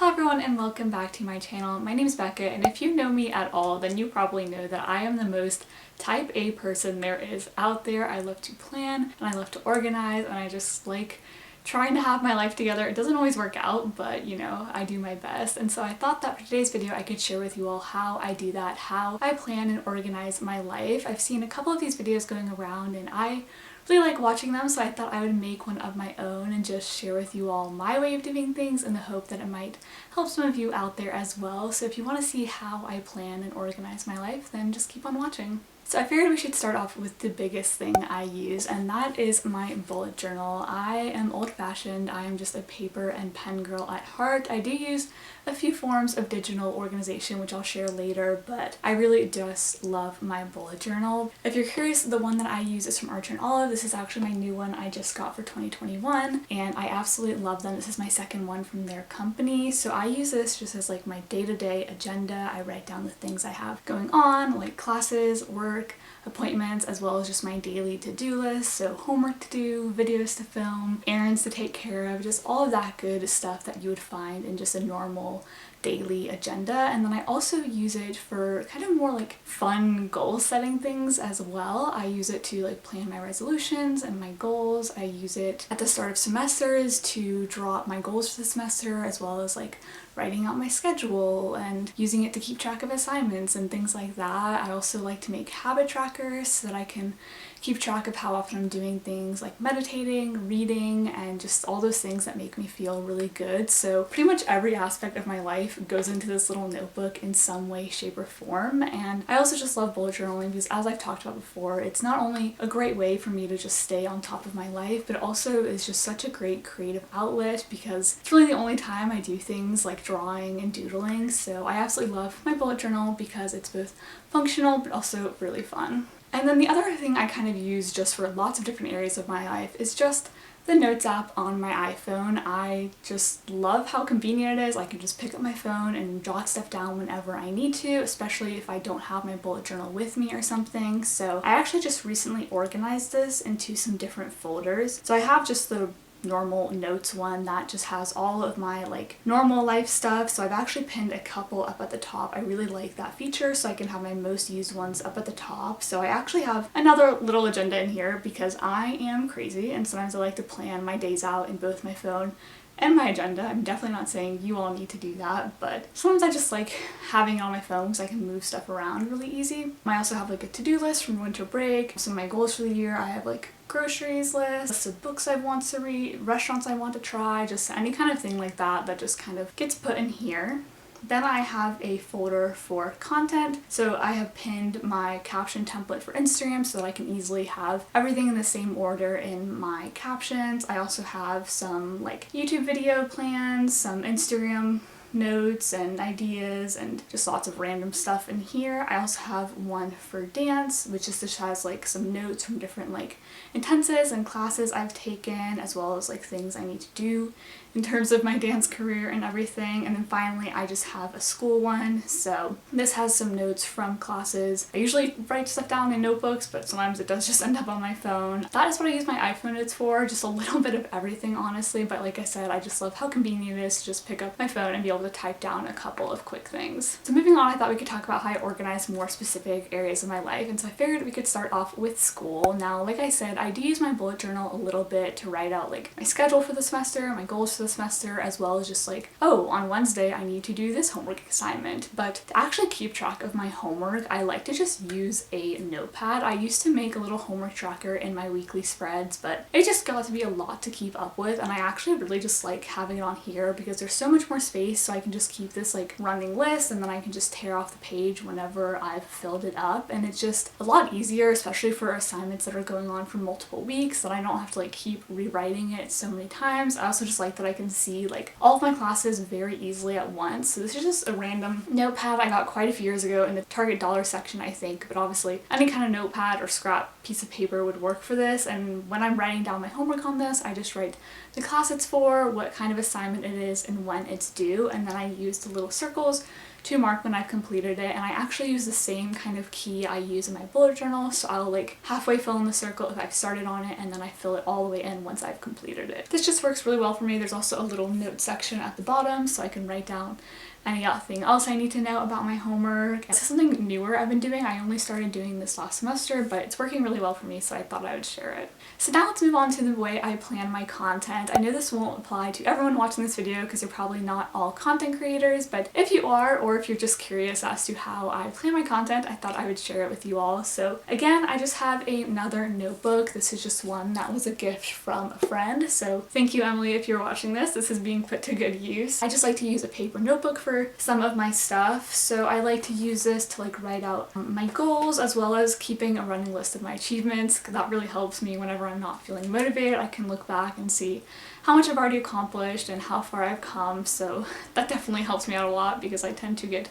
Hello everyone and welcome back to my channel. My name is Becca, and if you know me at all then you probably know that I am the most type A person there is out there. I love to plan and I love to organize and I just like trying to have my life together. It doesn't always work out, but you know, I do my best. And so I thought that for today's video I could share with you all how I do that, how I plan and organize my life. I've seen a couple of these videos going around and I really like watching them, so I thought I would make one of my own and just share with you all my way of doing things in the hope that it might help some of you out there as well. So if you want to see how I plan and organize my life, then just keep on watching. So I figured we should start off with the biggest thing I use, and that is my bullet journal. I am old-fashioned. I am just a paper and pen girl at heart. I do use a few forms of digital organization, which I'll share later, but I really just love my bullet journal. If you're curious, the one that I use is from Archer and Olive. This is actually my new one I just got for 2021, and I absolutely love them. This is my second one from their company. So I use this just as like my day-to-day agenda. I write down the things I have going on, like classes, work, appointments, as well as just my daily to-do list, so homework to do, videos to film, errands to take care of, just all of that good stuff that you would find in just a normal daily agenda. And then I also use it for kind of more like fun goal setting things as well. I use it to like plan my resolutions and my goals. I use it at the start of semesters to draw up my goals for the semester, as well as like writing out my schedule and using it to keep track of assignments and things like that. I also like to make habit trackers so that I can keep track of how often I'm doing things like meditating, reading, and just all those things that make me feel really good. So pretty much every aspect of my life goes into this little notebook in some way, shape, or form. And I also just love bullet journaling because, as I've talked about before, it's not only a great way for me to just stay on top of my life, but also is just such a great creative outlet because it's really the only time I do things like drawing and doodling. So I absolutely love my bullet journal because it's both functional but also really fun. And then the other thing I kind of use just for lots of different areas of my life is just the Notes app on my iPhone. I just love how convenient it is. I can just pick up my phone and jot stuff down whenever I need to, especially if I don't have my bullet journal with me or something. So I actually just recently organized this into some different folders. So I have just the normal notes one that just has all of my like normal life stuff. So I've actually pinned a couple up at the top. I really like that feature, so I can have my most used ones up at the top. So I actually have another little agenda in here because I am crazy and sometimes I like to plan my days out in both my phone and my agenda. I'm definitely not saying you all need to do that, but sometimes I just like having it on my phone because I can move stuff around really easy. I also have like a to-do list from winter break, some of my goals for the year. I have like groceries lists of books I want to read, restaurants I want to try, just any kind of thing like that that just kind of gets put in here. Then I have a folder for content. So I have pinned my caption template for Instagram so that I can easily have everything in the same order in my captions. I also have some like YouTube video plans, some Instagram notes and ideas, and just lots of random stuff in here. I also have one for dance, which just has like some notes from different like intensives and classes I've taken, as well as like things I need to do in terms of my dance career and everything. And then finally I just have a school one. So this has some notes from classes. I usually write stuff down in notebooks, but sometimes it does just end up on my phone. That is what I use my iPhone notes for, just a little bit of everything honestly, but like I said, I just love how convenient it is to just pick up my phone and be able to type down a couple of quick things. So moving on, I thought we could talk about how I organize more specific areas of my life, and so I figured we could start off with school. Now, like I said, I do use my bullet journal a little bit to write out like my schedule for the semester, my goals for the semester, as well as just like, oh, on Wednesday I need to do this homework assignment. But to actually keep track of my homework, I like to just use a notepad. I used to make a little homework tracker in my weekly spreads, but it just got to be a lot to keep up with, and I actually really just like having it on here because there's so much more space, so I can just keep this like running list and then I can just tear off the page whenever I've filled it up. And it's just a lot easier, especially for assignments that are going on for multiple weeks, that I don't have to like keep rewriting it so many times. I also just like that I can see like all of my classes very easily at once. So this is just a random notepad I got quite a few years ago in the Target dollar section, I think, but obviously any kind of notepad or scrap piece of paper would work for this. And when I'm writing down my homework on this, I just write the class it's for, what kind of assignment it is, and when it's due, and then I use the little circles to mark when I've completed it, and I actually use the same kind of key I use in my bullet journal, so I'll like halfway fill in the circle if I've started on it, and then I fill it all the way in once I've completed it. This just works really well for me. There's also a little note section at the bottom so I can write down anything else I need to know about my homework. This is something newer I've been doing. I only started doing this last semester, but it's working really well for me, so I thought I would share it. So now let's move on to the way I plan my content. I know this won't apply to everyone watching this video because you're probably not all content creators, but if you are, or if you're just curious as to how I plan my content, I thought I would share it with you all. So again, I just have another notebook. This is just one that was a gift from a friend, so thank you, Emily, if you're watching this. This is being put to good use. I just like to use a paper notebook for some of my stuff, so I like to use this to like write out my goals as well as keeping a running list of my achievements, because that really helps me whenever I'm not feeling motivated. I can look back and see how much I've already accomplished and how far I've come, so that definitely helps me out a lot because I tend to get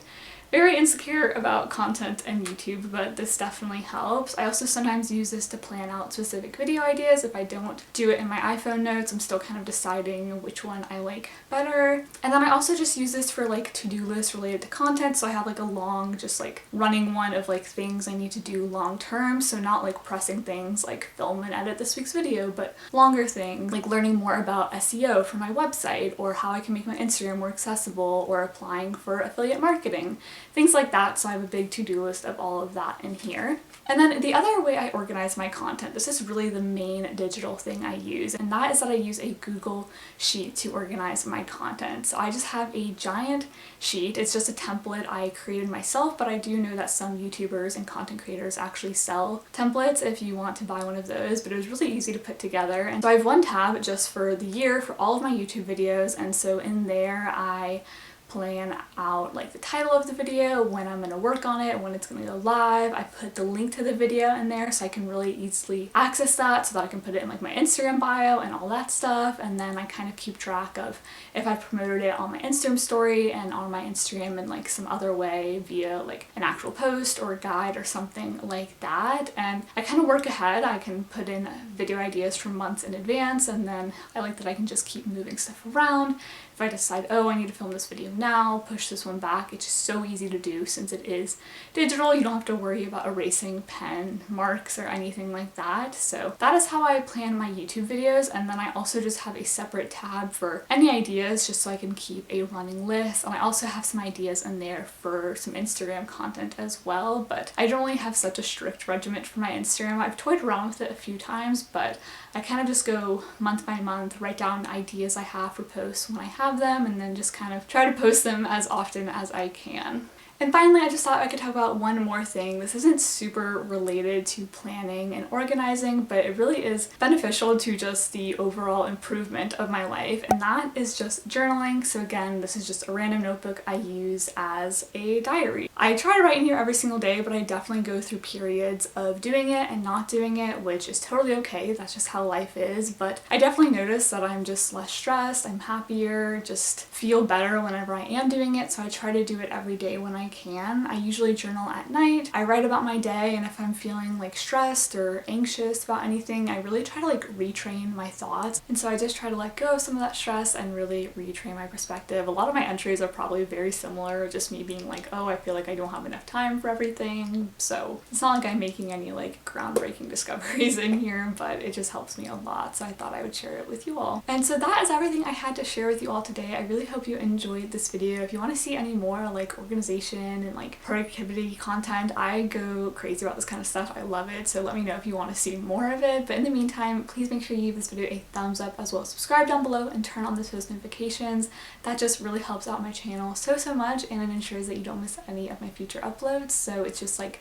very insecure about content and YouTube, but this definitely helps. I also sometimes use this to plan out specific video ideas. If I don't do it in my iPhone notes, I'm still kind of deciding which one I like better. And then I also just use this for like to-do lists related to content, so I have like a long, just like running one of like things I need to do long term, so not like pressing things like film and edit this week's video, but longer things like learning more about SEO for my website, or how I can make my Instagram more accessible, or applying for affiliate marketing. Things like that, so I have a big to-do list of all of that in here. And then the other way I organize my content, this is really the main digital thing I use, and that is that I use a Google Sheet to organize my content. So I just have a giant sheet. It's just a template I created myself, but I do know that some YouTubers and content creators actually sell templates if you want to buy one of those, but it was really easy to put together. And so I have one tab just for the year for all of my YouTube videos, and so in there I plan out like the title of the video, when I'm going to work on it, when it's going to go live. I put the link to the video in there so I can really easily access that, so that I can put it in like my Instagram bio and all that stuff. And then I kind of keep track of if I promoted it on my Instagram story and on my Instagram in like some other way via like an actual post or a guide or something like that. And I kind of work ahead. I can put in video ideas for months in advance, and then I like that I can just keep moving stuff around. If I decide, oh, I need to film this video now, push this one back, it's just so easy to do since it is digital. You don't have to worry about erasing pen marks or anything like that. So that is how I plan my YouTube videos, and then I also just have a separate tab for any ideas just so I can keep a running list. And I also have some ideas in there for some Instagram content as well, but I don't really have such a strict regimen for my Instagram. I've toyed around with it a few times, but I kind of just go month by month, write down ideas I have for posts when I have them, and then just kind of try to post them as often as I can. And finally, I just thought I could talk about one more thing. This isn't super related to planning and organizing, but it really is beneficial to just the overall improvement of my life, and that is just journaling. So again, this is just a random notebook I use as a diary. I try to write in here every single day, but I definitely go through periods of doing it and not doing it, which is totally okay. That's just how life is. But I definitely notice that I'm just less stressed, I'm happier, just feel better whenever I am doing it. So I try to do it every day when I can. I usually journal at night. I write about my day, and if I'm feeling like stressed or anxious about anything, I really try to like retrain my thoughts. And so I just try to let go of some of that stress and really retrain my perspective. A lot of my entries are probably very similar, just me being like, oh, I feel like I don't have enough time for everything. So it's not like I'm making any like groundbreaking discoveries in here, but it just helps me a lot. So I thought I would share it with you all. And so that is everything I had to share with you all today. I really hope you enjoyed this video. If you want to see any more like organization and like productivity content, I go crazy about this kind of stuff. I love it. So let me know if you want to see more of it. But in the meantime, please make sure you give this video a thumbs up, as well as subscribe down below and turn on the post notifications. That just really helps out my channel so much, and it ensures that you don't miss any of my future uploads. So it's just like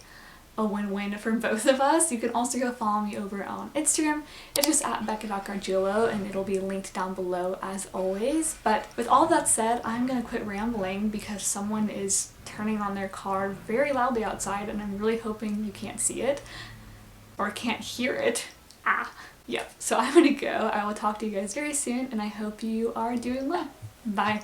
a win-win for both of us. You can also go follow me over on Instagram. It's just at becca.gargiulo, and it'll be linked down below as always. But with all that said, I'm gonna quit rambling because someone is turning on their car very loudly outside, and I'm really hoping you can't see it or can't hear it. Yep. So I'm gonna go. I will talk to you guys very soon, and I hope you are doing well. Bye.